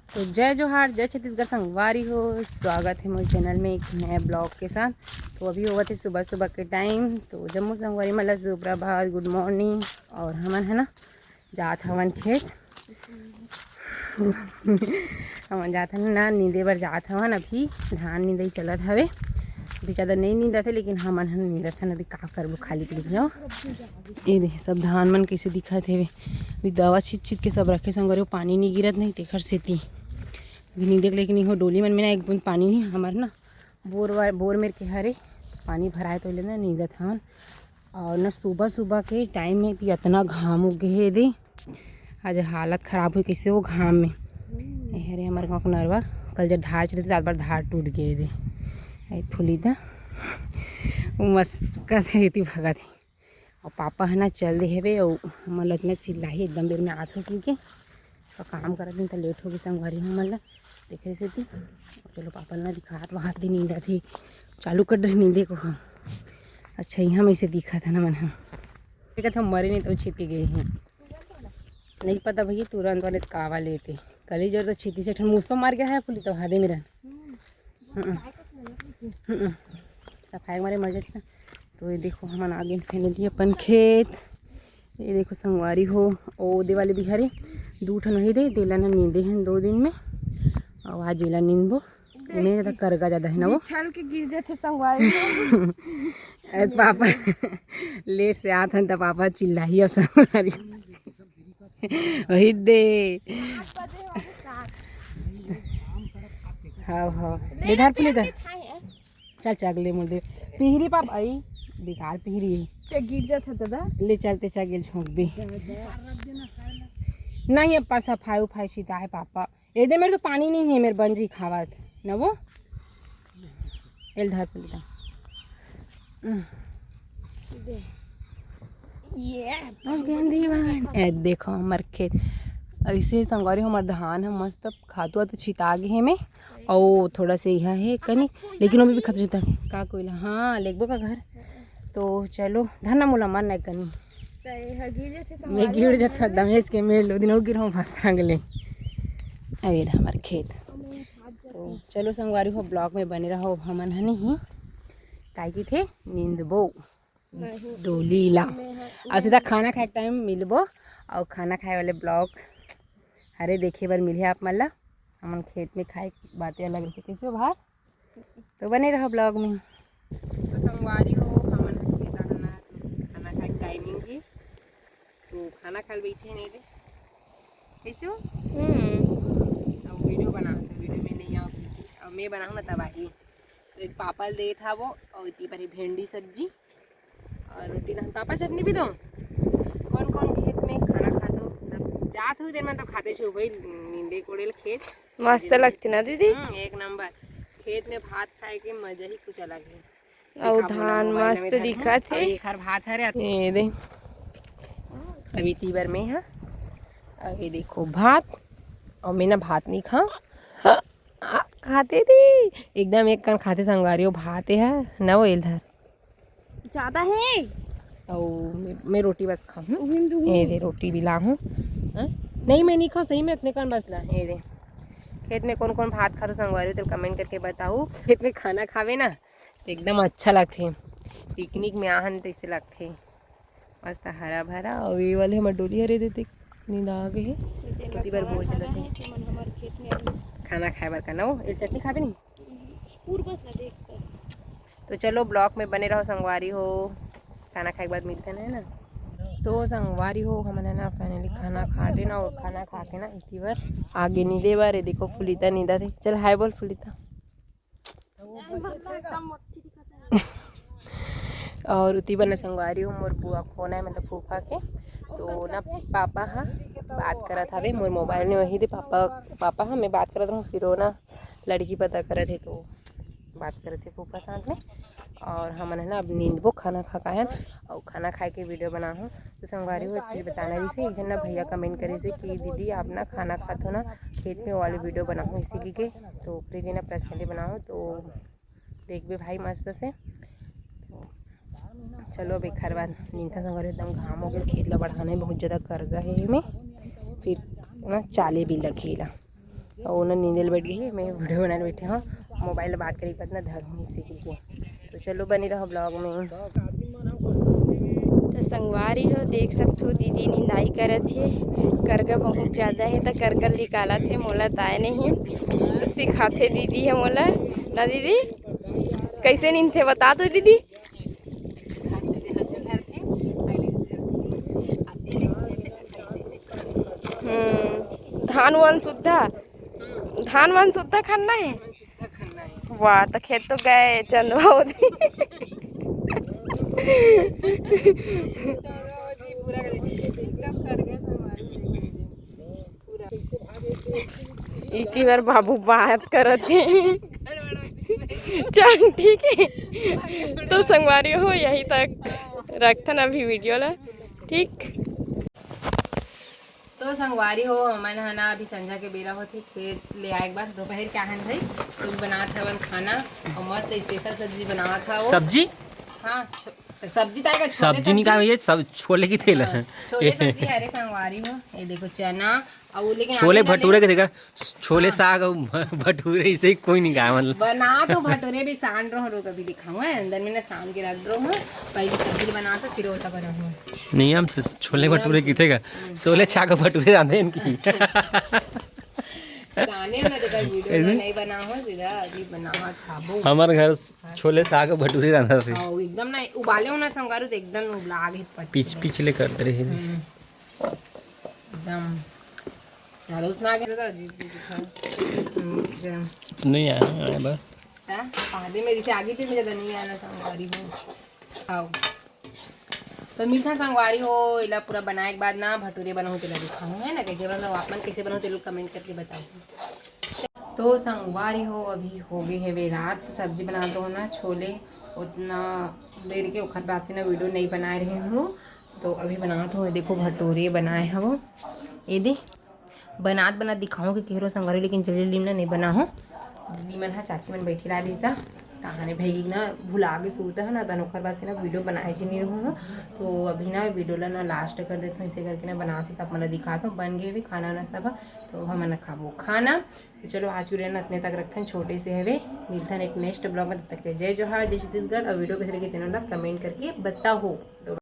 तो जय जोहार, जय छत्तीसगढ़ संगवारी हो। स्वागत है मेरे चैनल में एक नए ब्लॉग के साथ। तो अभी हुआ थे सुबह सुबह के टाइम। तो जम्मू संगवारी मतलब सुप्रभात, गुड मॉर्निंग। और हमन है ना जात हवन खेत हमन जात हन ना नींदे बर जात हवन। अभी धान नींदई चलत हवे। अभी ज़्यादा नहीं नींदत है लेकिन हमन हन नींदत हन। अभी का करबो, खाली के लिख जाओ। ये देख सब धान मन कैसे दिखत है। अभी दवा छीट छीट के सब रखे संगवारी, पानी नहीं गिरत नहीं तेखर सेती भी नहीं देख। लेकिन हो डोली मन में ना एक बूंद पानी नहीं। हमार ना बोर मेर के हरे पानी भराए तो लेना नींदत हवन। और ना सुबह सुबह के टाइम में भी इतना घाम उग गए दे। आज हालत ख़राब हुई कैसे वो घाम में। हरे हमारे गाँव का नरवा कल जब धार चले थे रात भर धार टूट गए दे। फुली था मस्त थी भगा थी। और पापा है ना चल दे हेवे और मतलब इतना चिल्लाई एकदम देर में आठ हो के तो काम करत दिन तो लेट हो गई संगवारी हम मतलब देखे से थी। चलो पापा ना दिखात वहाँ दी नींदा थी चालू कर रही नींदे को हम। अच्छा यहाँ में से दिखा था ना मन हम देखा हम मरे नहीं तो छिपी गए हैं। नहीं पता भैया तुरंत वाले कावा लेते कल जोर तो छीती से मुँह तो मार गया है पुली तो हादे मेरा सफाई मारे मर जाती ना। तो ये देखो हम आगे फैले लिए अपन खेत। ये देखो संगवारी हो ओ दे वाले बिहारी दू ठन वही दे देला ना नींदे हैं 2 दिन में। और आज जेला नींदबो में तो करगा ज़्यादा है ना वो छाल के गिर जाते संगवारी पापा लेट से आते हैं तो पापा चिल्लाई अब संगवारी वही दे। हाँ हाँ बेधार पुली था चल चगले मुझे पिहरी पाप आई बेकार पिहरी गिर जाता दादा ले चलते चल झोंक भी नहीं। अब पर सफाई उफाई सीता है पापा ये दे मेरे तो पानी नहीं है मेरे बंजी खावत न वो एल धर पुलिता ये देखो हमार खेत ऐसे संगवारी हमार धान है मस्त खातुआ तो छिटा गे है में। और थोड़ा से यह है कनी लेकिन वो भी खतरे था का कोयला। हाँ लेगबो का घर तो चलो धना मोला मन नहीं कनी मैं गिर जाता दमेज के मेरे लो दिन और गिर भागले अभी हमारे खेत। तो चलो संगवारी हो ब्लॉग में बने रहो हमन है नहीं काय की थे नींदबो डोली ला और सीधा खाना खाए टाइम मिलबो। और खाना खाए वाले ब्लॉग हरे देखे बर मिले आप मन ला। हमन खेत में खाए बातें अलग रहती कैसे बाहर तो बने रहो ब्लॉग में। तो संगवारी हो हमन खाना खाए टाइमिंग है तो खाना खा बैठे नहीं दे कैसे हो और वीडियो बनाओ तो वीडियो में नहीं आओ और मैं बनाऊँ ना तबाही। तो एक पापा दे था वो और इतनी बड़ी भिंडी सब्जी और रोटी ना पापा चटनी भी दो। कौन कौन खेत में खाना खाते हो मतलब जात हुई देर में तो खाते छो भाई नींदे कोड़ेल खेत मस्त लगती ना दीदी। एक नंबर खेत में भात खाए के मजा ही कुछ अलग है। और धान मस्त दिखत है एक हर भात हरे ये दे अभी तीबर में है। अभी देखो भात और मैं ना भात नहीं खाते थी एकदम एक कन खाते संगवारी हो भाते है ना वो इधर ज्यादा है और मैं रोटी बस खाऊँ। ये दे रोटी भी लाऊँ नहीं मैं नहीं खाऊँ सही में इतने कन बस ला। ये दे खेत में कौन कौन भात खाते संगवारी तो कमेंट करके बताओ। खेत में खाना खावे ना तो एकदम अच्छा लगते पिकनिक में आहन तो इससे लगते मस्त हरा भरा। और ये वाले हमारे डोली हरे देते नींद आ गए है बार बोल चलते खाना खाए बार करना वो चटनी खावे नहीं। तो चलो ब्लॉग में बने रहो संगवारी हो खाना खाए के बाद मिलते हैं ना। तो संगवारी हो हमने ना फाइनली खाना खा लेना और खाना खा के ना इसी बार आगे नींदे बार है देखो फुलिता नींदा थे। चल हाय बोल फुलिता और उती बार ना संगवारी हो मोर बुआ फोन है मतलब फूफा के तो ना पापा हाँ बात करा था भाई मोर मोबाइल में वही थे पापा हाँ मैं बात कर रहा हूँ फिर वो ना लड़की पता करे थे तो बात करे थे फूफा साथ में। और हमन है ना अब नींदबो खाना खा का है और खाना खाए के वीडियो बना हूँ। तो संगवारी हो एक चीज़ बताना रही से एक जन ना भैया कमेंट करे से कि दीदी आप ना खाना खाते हो ना खेत में वाले वीडियो बनाऊँ इसी के तो प्लीज़ ना पर्सनली बनाओ तो देख भी भाई मस्त से। चलो अब एक हर बार नींदा संगवारी एकदम घाम हो गया खेत ला बढ़ाना बहुत ज़्यादा कर गए है में फिर ना चाले भी लगेला और ना नींद बैठ गई है, मैं वीडियो बनाने बैठे हूँ, मोबाइल बात करी बाद ना धर हूँ इसी के लिए। तो चलो बनी रहो ब्लॉग में। तो संगवारी हो देख सकते हो दीदी निंदाई करत है, करगा बहुत ज़्यादा है तो करगल निकालत है, मोला ताए नहीं सिखाते दीदी है मोला ना दीदी कैसे नींद थे बता दो दीदी। धान वान सुद्धा खाना है। वाह तो खेत तो गए चंदवा एक ही बार बाबू बात करत है। चल ठीक है तो संगवारी हो यही तक रखते ना अभी वीडियो ला ठीक। तो संगवारी हो हमारे है ना अभी संझा के बेरा होती खेत ले आए एक बार दोपहर क्या है भाई तो बना था खाना और मस्त स्पेशल सब्जी बना था वो सब्जी। हाँ सब्जी ताएगा सब्जी नहीं खाए ये सब छोले की तेल है। छोले सब्जी है रे संगवारी हो ये देखो चना और लेकिन छोले भटूरे के देखा छोले साग और भटूरे इसे कोई नहीं खाया मतलब बना तो भटूरे भी सान रहो कभी दिखाऊं अंदर में ना सान के रख रहा हूँ पहले सब्जी बना तो फिर होता बना हूँ नहीं हम छोले भटूरे की थे छोले छाग भटूरे आते इनकी नहीं बना हो अभी बना खाबो हमारे घर छोले साग भटूरे रहना थे एकदम ना उबाले होना संगारू तो एकदम उबला गए पिछले करते रहे एकदम चलो उसना आगे तो अजीब सी दिखा नहीं आया बस आधे मेरी से आगे थी मुझे तो नहीं आना संगवारी हो आओ तो मीठा संगवारी हो इला पूरा बनाए के बाद ना भटूरे बनाओ तो दिखाऊँ है ना कैसे बनाओ आप मन कैसे बनाओ तो लोग कमेंट करके बताओ। तो संगवारी हो अभी हो गई है वे रात सब्जी बना दो ना छोले उतना देर के उखर बाद से ना वीडियो नहीं बना रही हूँ तो अभी बना तो देखो भटूरे बनाए हैं वो ये दे बना दिखाऊँ कि केहरो संगवारी लेकिन जल्दी ना नहीं बना हो दीदी मन है चाची मन बैठी रहा रिश्ता कहानी भाई ना भुला के सूता है ना तो ओखर बाद से ना वीडियो बनाए नहीं रहूँगा तो अभी ना वीडियो ला ना लास्ट कर देता हूँ ऐसे करके ना बनाती तब मतलब दिखाता हूँ बन गए भी खाना ना सब तो हम ना खाबो खाना तो चलो आज वीडियो ना इतने तक रखें छोटे से है मिलता है एक नेक्स्ट ब्लॉग में तब तक जय जोहार जय छत्तीसगढ़ और वीडियो कैसे लगे कमेंट करके बताओ।